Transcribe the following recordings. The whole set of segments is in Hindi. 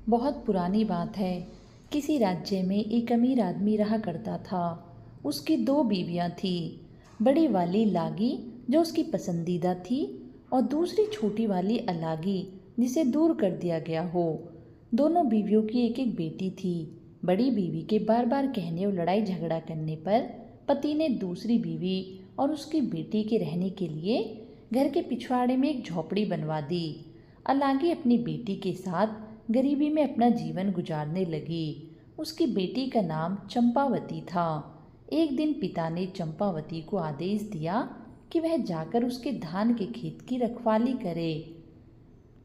बहुत पुरानी बात है। किसी राज्य में एक अमीर आदमी रहा करता था। उसकी दो बीवियां थीं। बड़ी वाली लागी जो उसकी पसंदीदा थी और दूसरी छोटी वाली अलागी जिसे दूर कर दिया गया हो। दोनों बीवियों की एक एक बेटी थी। बड़ी बीवी के बार बार कहने और लड़ाई झगड़ा करने पर पति ने दूसरी बीवी और उसकी बेटी के रहने के लिए घर के पिछवाड़े में एक झोपड़ी बनवा दी। अलागी अपनी बेटी के साथ गरीबी में अपना जीवन गुजारने लगी। उसकी बेटी का नाम चंपावती था। एक दिन पिता ने चंपावती को आदेश दिया कि वह जाकर उसके धान के खेत की रखवाली करे।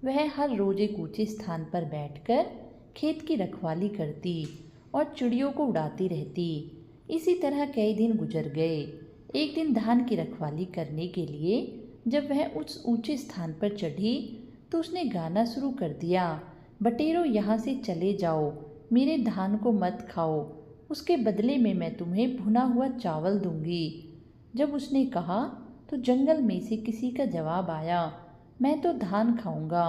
वह हर रोज एक ऊंचे स्थान पर बैठकर खेत की रखवाली करती और चिड़ियों को उड़ाती रहती। इसी तरह कई दिन गुजर गए। एक दिन धान की रखवाली करने के लिए जब वह उस ऊंचे स्थान पर चढ़ी तो उसने गाना शुरू कर दिया, बटेरों यहाँ से चले जाओ, मेरे धान को मत खाओ, उसके बदले में मैं तुम्हें भुना हुआ चावल दूंगी। जब उसने कहा तो जंगल में से किसी का जवाब आया, मैं तो धान खाऊंगा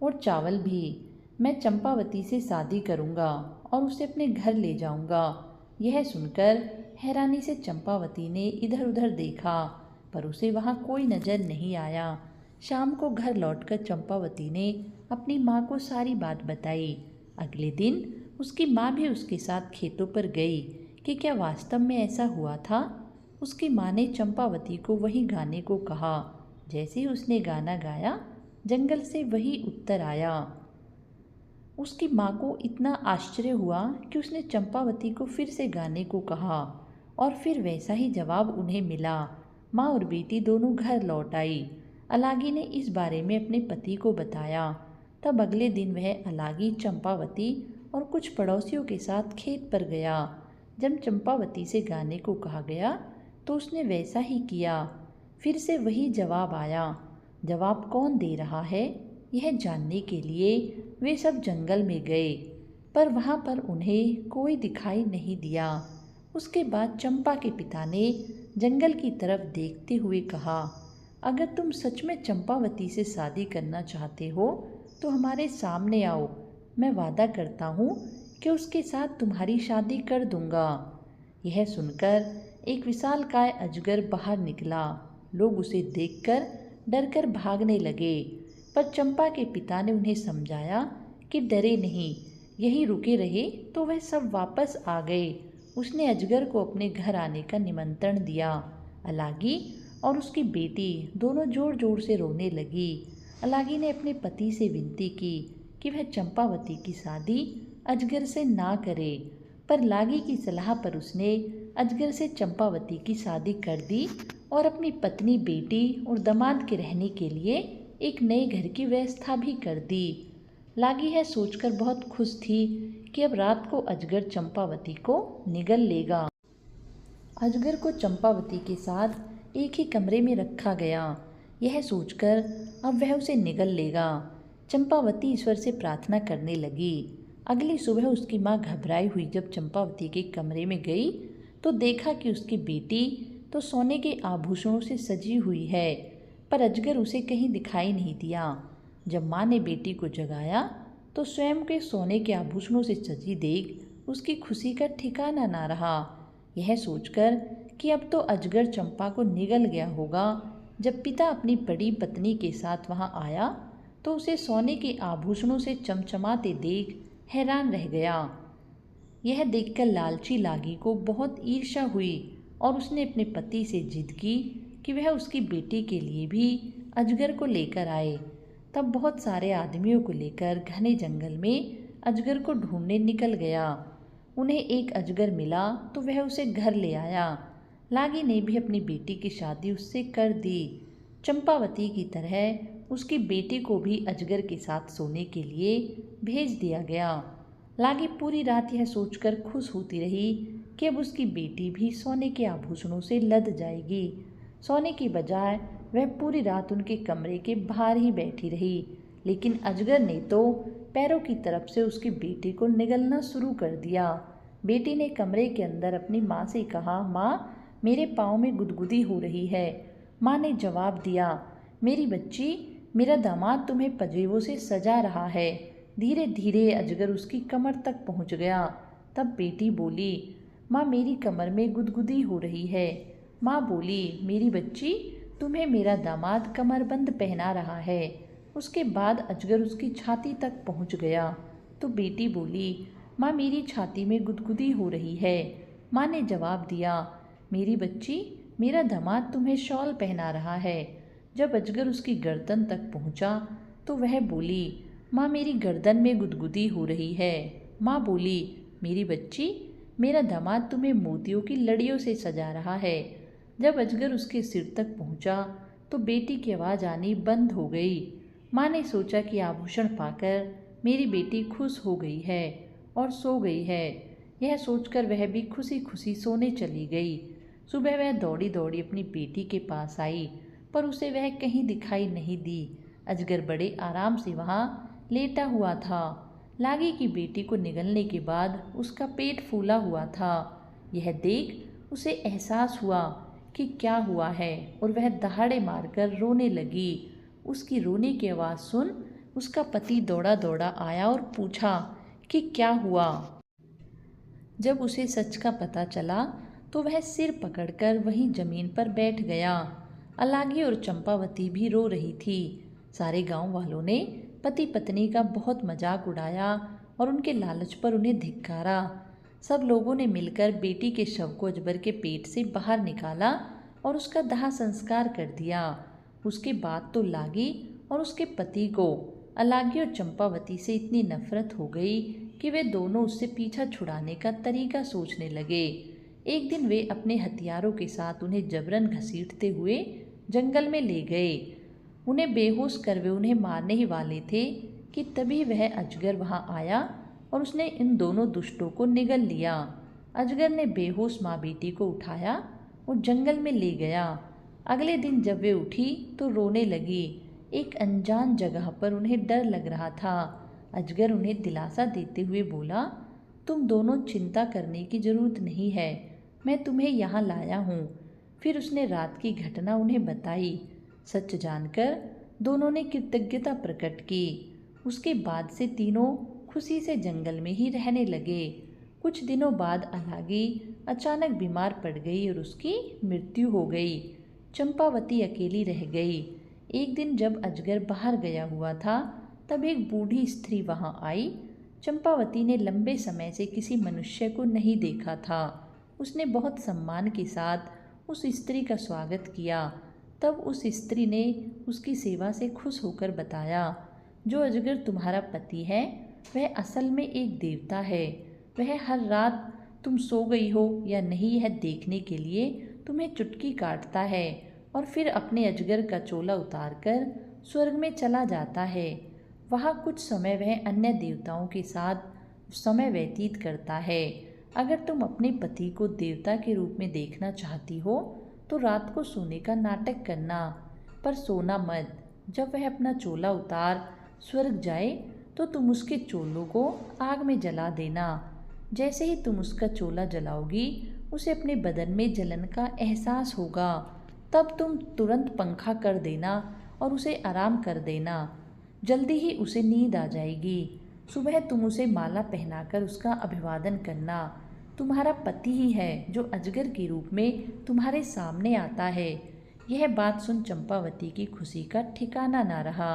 और चावल भी। मैं चंपावती से शादी करूंगा और उसे अपने घर ले जाऊंगा। यह सुनकर हैरानी से चंपावती ने इधर उधर देखा पर उसे वहाँ कोई नजर नहीं आया। शाम को घर लौटकर चंपावती ने अपनी माँ को सारी बात बताई। अगले दिन उसकी माँ भी उसके साथ खेतों पर गई कि क्या वास्तव में ऐसा हुआ था। उसकी माँ ने चंपावती को वही गाने को कहा। जैसे ही उसने गाना गाया जंगल से वही उत्तर आया। उसकी माँ को इतना आश्चर्य हुआ कि उसने चंपावती को फिर से गाने को कहा और फिर वैसा ही जवाब उन्हें मिला। माँ और बेटी दोनों घर लौट आई। अलागी ने इस बारे में अपने पति को बताया। तब अगले दिन वह अलागी चंपावती और कुछ पड़ोसियों के साथ खेत पर गया। जब चंपावती से गाने को कहा गया तो उसने वैसा ही किया। फिर से वही जवाब आया। जवाब कौन दे रहा है यह जानने के लिए वे सब जंगल में गए पर वहाँ पर उन्हें कोई दिखाई नहीं दिया। उसके बाद चंपा के पिता ने जंगल की तरफ देखते हुए कहा, अगर तुम सच में चंपावती से शादी करना चाहते हो तो हमारे सामने आओ। मैं वादा करता हूँ कि उसके साथ तुम्हारी शादी कर दूंगा। यह सुनकर एक विशालकाय अजगर बाहर निकला। लोग उसे देखकर डरकर भागने लगे पर चंपा के पिता ने उन्हें समझाया कि डरे नहीं, यहीं रुके रहे तो वह सब वापस आ गए। उसने अजगर को अपने घर आने का निमंत्रण दिया। अलागी और उसकी बेटी दोनों जोर जोर से रोने लगी। अलागी ने अपने पति से विनती की कि वह चंपावती की शादी अजगर से ना करे पर लागी की सलाह पर उसने अजगर से चंपावती की शादी कर दी और अपनी पत्नी, बेटी और दामाद के रहने के लिए एक नए घर की व्यवस्था भी कर दी। लागी यह सोचकर बहुत खुश थी कि अब रात को अजगर चंपावती को निगल लेगा। अजगर को चंपावती के साथ एक ही कमरे में रखा गया। यह सोचकर अब वह उसे निगल लेगा। चंपावती ईश्वर से प्रार्थना करने लगी। अगली सुबह उसकी माँ घबराई हुई जब चंपावती के कमरे में गई तो देखा कि उसकी बेटी तो सोने के आभूषणों से सजी हुई है पर अजगर उसे कहीं दिखाई नहीं दिया। जब माँ ने बेटी को जगाया तो स्वयं के सोने के आभूषणों से सजी देख उसकी खुशी का ठिकाना ना रहा। यह सोचकर कि अब तो अजगर चंपा को निगल गया होगा, जब पिता अपनी बड़ी पत्नी के साथ वहां आया तो उसे सोने के आभूषणों से चमचमाते देख हैरान रह गया। यह देखकर लालची लागी को बहुत ईर्ष्या हुई और उसने अपने पति से जिद की कि वह उसकी बेटी के लिए भी अजगर को लेकर आए। तब बहुत सारे आदमियों को लेकर घने जंगल में अजगर को ढूंढने निकल गया। उन्हें एक अजगर मिला तो वह उसे घर ले आया। लागी ने भी अपनी बेटी की शादी उससे कर दी। चंपावती की तरह उसकी बेटी को भी अजगर के साथ सोने के लिए भेज दिया गया। लागी पूरी रात यह सोचकर खुश होती रही कि अब उसकी बेटी भी सोने के आभूषणों से लद जाएगी। सोने की बजाय वह पूरी रात उनके कमरे के बाहर ही बैठी रही, लेकिन अजगर ने तो पैरों की तरफ से उसकी बेटी को निगलना शुरू कर दिया। बेटी ने कमरे के अंदर अपनी माँ से कहा, माँ मेरे पाँव में गुदगुदी हो रही है। माँ ने जवाब दिया, मेरी बच्ची, मेरा दामाद तुम्हें पंजेबों से सजा रहा है। धीरे धीरे अजगर उसकी कमर तक पहुंच गया। तब बेटी बोली, माँ मेरी कमर में गुदगुदी हो रही है। माँ बोली, मेरी बच्ची, तुम्हें मेरा दामाद कमरबंद पहना रहा है। उसके बाद अजगर उसकी छाती तक पहुंच गया। तो बेटी बोली, माँ मेरी छाती में गुदगुदी हो रही है। माँ ने जवाब दिया, मेरी बच्ची, मेरा दामाद तुम्हें शॉल पहना रहा है। जब अजगर उसकी गर्दन तक पहुंचा तो वह बोली, माँ मेरी गर्दन में गुदगुदी हो रही है। माँ बोली, मेरी बच्ची, मेरा दामाद तुम्हें मोतियों की लड़ियों से सजा रहा है। जब अजगर उसके सिर तक पहुंचा तो बेटी की आवाज़ आनी बंद हो गई। माँ ने सोचा कि आभूषण पाकर मेरी बेटी खुश हो गई है और सो गई है। यह सोचकर वह भी खुशी खुशी सोने चली गई। सुबह वह दौड़ी दौड़ी अपनी बेटी के पास आई, पर उसे वह कहीं दिखाई नहीं दी। अजगर बड़े आराम से वहाँ लेटा हुआ था। लागी की बेटी को निगलने के बाद उसका पेट फूला हुआ था। यह देख उसे एहसास हुआ कि क्या हुआ है और वह दहाड़े मारकर रोने लगी। उसकी रोने की आवाज़ सुन उसका पति दौड़ा दौड़ा आया और पूछा कि क्या हुआ। जब उसे सच का पता चला तो वह सिर पकड़कर वहीं जमीन पर बैठ गया। अलागी और चंपावती भी रो रही थी। सारे गांव वालों ने पति पत्नी का बहुत मजाक उड़ाया और उनके लालच पर उन्हें धिक्कारा। सब लोगों ने मिलकर बेटी के शव को अजगर के पेट से बाहर निकाला और उसका दाह संस्कार कर दिया। उसके बाद तो लागी और उसके पति को अलागी और चंपावती से इतनी नफरत हो गई कि वे दोनों उससे पीछा छुड़ाने का तरीका सोचने लगे। एक दिन वे अपने हथियारों के साथ उन्हें जबरन घसीटते हुए जंगल में ले गए। उन्हें बेहोश कर वे उन्हें मारने ही वाले थे कि तभी वह अजगर वहां आया और उसने इन दोनों दुष्टों को निगल लिया। अजगर ने बेहोश माँ बेटी को उठाया और जंगल में ले गया। अगले दिन जब वे उठी तो रोने लगी। एक अनजान जगह पर उन्हें डर लग रहा था। अजगर उन्हें दिलासा देते हुए बोला, तुम दोनों चिंता करने की जरूरत नहीं है, मैं तुम्हें यहाँ लाया हूँ। फिर उसने रात की घटना उन्हें बताई। सच जानकर दोनों ने कृतज्ञता प्रकट की। उसके बाद से तीनों खुशी से जंगल में ही रहने लगे। कुछ दिनों बाद अलागी अचानक बीमार पड़ गई और उसकी मृत्यु हो गई। चंपावती अकेली रह गई। एक दिन जब अजगर बाहर गया हुआ था तब एक बूढ़ी स्त्री वहां आई। चंपावती ने लंबे समय से किसी मनुष्य को नहीं देखा था। उसने बहुत सम्मान के साथ उस स्त्री का स्वागत किया। तब उस स्त्री ने उसकी सेवा से खुश होकर बताया, जो अजगर तुम्हारा पति है वह असल में एक देवता है। वह हर रात तुम सो गई हो या नहीं यह देखने के लिए तुम्हें चुटकी काटता है और फिर अपने अजगर का चोला उतारकर स्वर्ग में चला जाता है। वहाँ कुछ समय वह अन्य देवताओं के साथ समय व्यतीत करता है। अगर तुम अपने पति को देवता के रूप में देखना चाहती हो तो रात को सोने का नाटक करना, पर सोना मत। जब वह अपना चोला उतार स्वर्ग जाए तो तुम उसके चोलों को आग में जला देना। जैसे ही तुम उसका चोला जलाओगी उसे अपने बदन में जलन का एहसास होगा। तब तुम तुरंत पंखा कर देना और उसे आराम कर देना। जल्दी ही उसे नींद आ जाएगी। सुबह तुम उसे माला पहनाकर उसका अभिवादन करना। तुम्हारा पति ही है जो अजगर के रूप में तुम्हारे सामने आता है। यह बात सुन चंपावती की खुशी का ठिकाना ना रहा।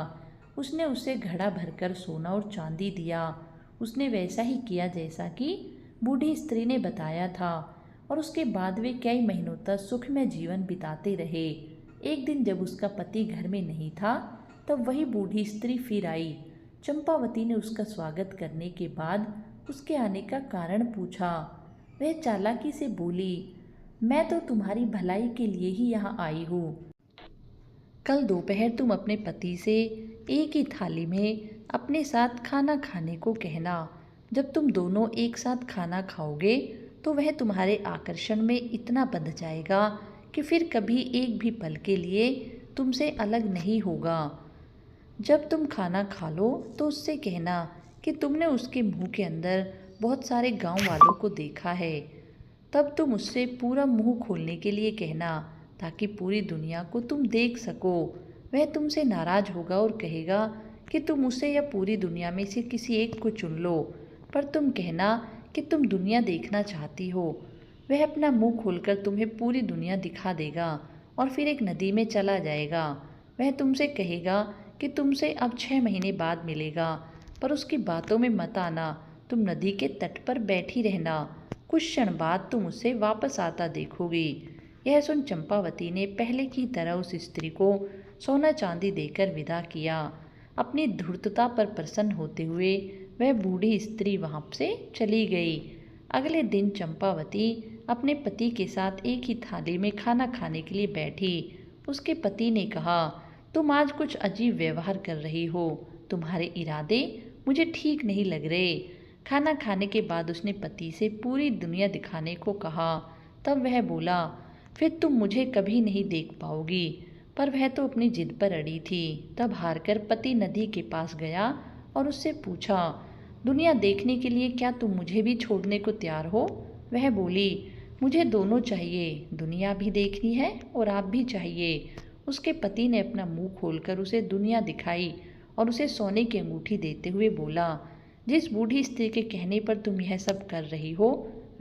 उसने उसे घड़ा भरकर सोना और चांदी दिया। उसने वैसा ही किया जैसा कि बूढ़ी स्त्री ने बताया था और उसके बाद वे कई महीनों तक सुखमय जीवन बिताते रहे। एक दिन जब उसका पति घर में नहीं था तब वही बूढ़ी स्त्री फिर आई। चंपावती ने उसका स्वागत करने के बाद उसके आने का कारण पूछा। वह चालाकी से बोली, मैं तो तुम्हारी भलाई के लिए ही यहाँ आई हूँ। कल दोपहर तुम अपने पति से एक ही थाली में अपने साथ खाना खाने को कहना। जब तुम दोनों एक साथ खाना खाओगे तो वह तुम्हारे आकर्षण में इतना बंध जाएगा कि फिर कभी एक भी पल के लिए तुमसे अलग नहीं होगा। जब तुम खाना खा लो तो उससे कहना कि तुमने उसके मुंह के अंदर बहुत सारे गांव वालों को देखा है। तब तुम उससे पूरा मुंह खोलने के लिए कहना ताकि पूरी दुनिया को तुम देख सको। वह तुमसे नाराज होगा और कहेगा कि तुम उसे या पूरी दुनिया में से किसी एक को चुन लो, पर तुम कहना कि तुम दुनिया देखना चाहती हो। वह अपना मुंह खोलकर तुम्हें पूरी दुनिया दिखा देगा और फिर एक नदी में चला जाएगा। वह तुमसे कहेगा कि तुमसे अब 6 महीने बाद मिलेगा, पर उसकी बातों में मत आना। तुम नदी के तट पर बैठी रहना, कुछ क्षण बाद तुम उसे वापस आता देखोगी। यह सुन चंपावती ने पहले की तरह उस स्त्री को सोना चांदी देकर विदा किया। अपनी धूर्तता पर प्रसन्न होते हुए वह बूढ़ी स्त्री वहां से चली गई। अगले दिन चंपावती अपने पति के साथ एक ही थाली में खाना खाने के लिए बैठी। उसके पति ने कहा, तुम आज कुछ अजीब व्यवहार कर रही हो, तुम्हारे इरादे मुझे ठीक नहीं लग रहे। खाना खाने के बाद उसने पति से पूरी दुनिया दिखाने को कहा। तब वह बोला, फिर तुम मुझे कभी नहीं देख पाओगी। पर वह तो अपनी जिद पर अड़ी थी। तब हारकर पति नदी के पास गया और उससे पूछा, दुनिया देखने के लिए क्या तुम मुझे भी छोड़ने को तैयार हो? वह बोली, मुझे दोनों चाहिए, दुनिया भी देखनी है और आप भी चाहिए। उसके पति ने अपना मुंह खोलकर उसे दुनिया दिखाई और उसे सोने की अंगूठी देते हुए बोला, जिस बूढ़ी स्त्री के कहने पर तुम यह सब कर रही हो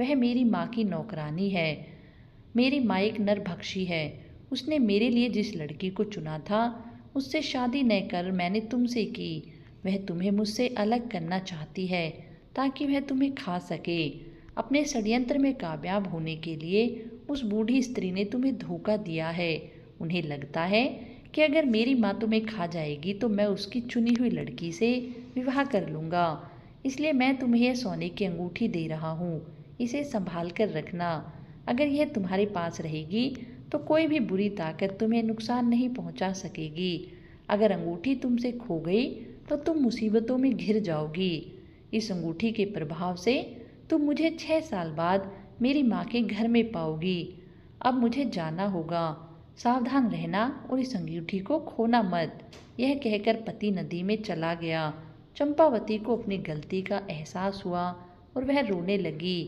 वह मेरी माँ की नौकरानी है। मेरी माँ एक नरभक्षी है। उसने मेरे लिए जिस लड़की को चुना था उससे शादी न कर मैंने तुमसे की। वह तुम्हें मुझसे अलग करना चाहती है ताकि वह तुम्हें खा सके। अपने षड्यंत्र में कामयाब होने के लिए उस बूढ़ी स्त्री ने तुम्हें धोखा दिया है। उन्हें लगता है कि अगर मेरी माँ तुम्हें खा जाएगी तो मैं उसकी चुनी हुई लड़की से विवाह कर लूँगा। इसलिए मैं तुम्हें यह सोने की अंगूठी दे रहा हूँ, इसे संभाल कर रखना। अगर यह तुम्हारे पास रहेगी तो कोई भी बुरी ताकत तुम्हें नुकसान नहीं पहुँचा सकेगी। अगर अंगूठी तुमसे खो गई तो तुम मुसीबतों में घिर जाओगी। इस अंगूठी के प्रभाव से तुम मुझे 6 साल बाद मेरी माँ के घर में पाओगी। अब मुझे जाना होगा, सावधान रहना और इस अंगूठी को खोना मत। यह कहकर पति नदी में चला गया। चंपावती को अपनी गलती का एहसास हुआ और वह रोने लगी।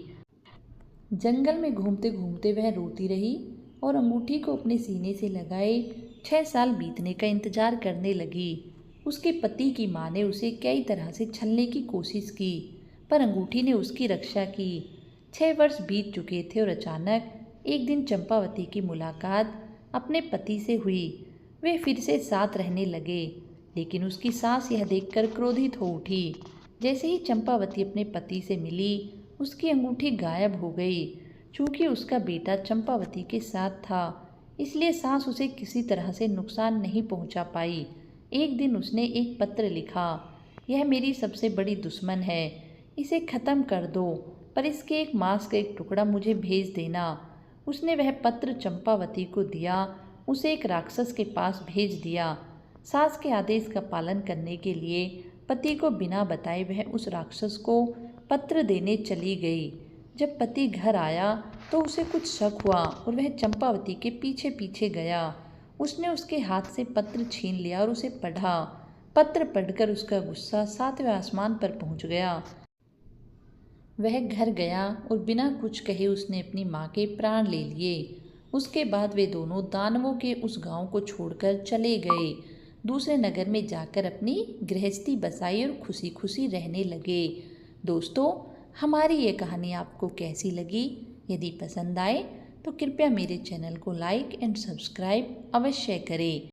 जंगल में घूमते घूमते वह रोती रही और अंगूठी को अपने सीने से लगाए 6 साल बीतने का इंतजार करने लगी। उसके पति की माँ ने उसे कई तरह से छलने की कोशिश की, पर अंगूठी ने उसकी रक्षा की। 6 वर्ष बीत चुके थे और अचानक एक दिन चंपावती की मुलाकात अपने पति से हुई। वे फिर से साथ रहने लगे, लेकिन उसकी सास यह देखकर क्रोधित हो उठी। जैसे ही चंपावती अपने पति से मिली उसकी अंगूठी गायब हो गई। चूँकि उसका बेटा चंपावती के साथ था इसलिए सास उसे किसी तरह से नुकसान नहीं पहुंचा पाई। एक दिन उसने एक पत्र लिखा, यह मेरी सबसे बड़ी दुश्मन है, इसे ख़त्म कर दो, पर इसके एक मांस का एक टुकड़ा मुझे भेज देना। उसने वह पत्र चंपावती को दिया, उसे एक राक्षस के पास भेज दिया। सास के आदेश का पालन करने के लिए पति को बिना बताए वह उस राक्षस को पत्र देने चली गई। जब पति घर आया तो उसे कुछ शक हुआ और वह चंपावती के पीछे पीछे गया। उसने उसके हाथ से पत्र छीन लिया और उसे पढ़ा। पत्र पढ़कर उसका गुस्सा 7वें आसमान पर पहुंच गया। वह घर गया और बिना कुछ कहे उसने अपनी माँ के प्राण ले लिए। उसके बाद वे दोनों दानवों के उस गांव को छोड़कर चले गए। दूसरे नगर में जाकर अपनी गृहस्थी बसाई और खुशी खुशी रहने लगे। दोस्तों, हमारी ये कहानी आपको कैसी लगी? यदि पसंद आए तो कृपया मेरे चैनल को लाइक एंड सब्सक्राइब अवश्य करें।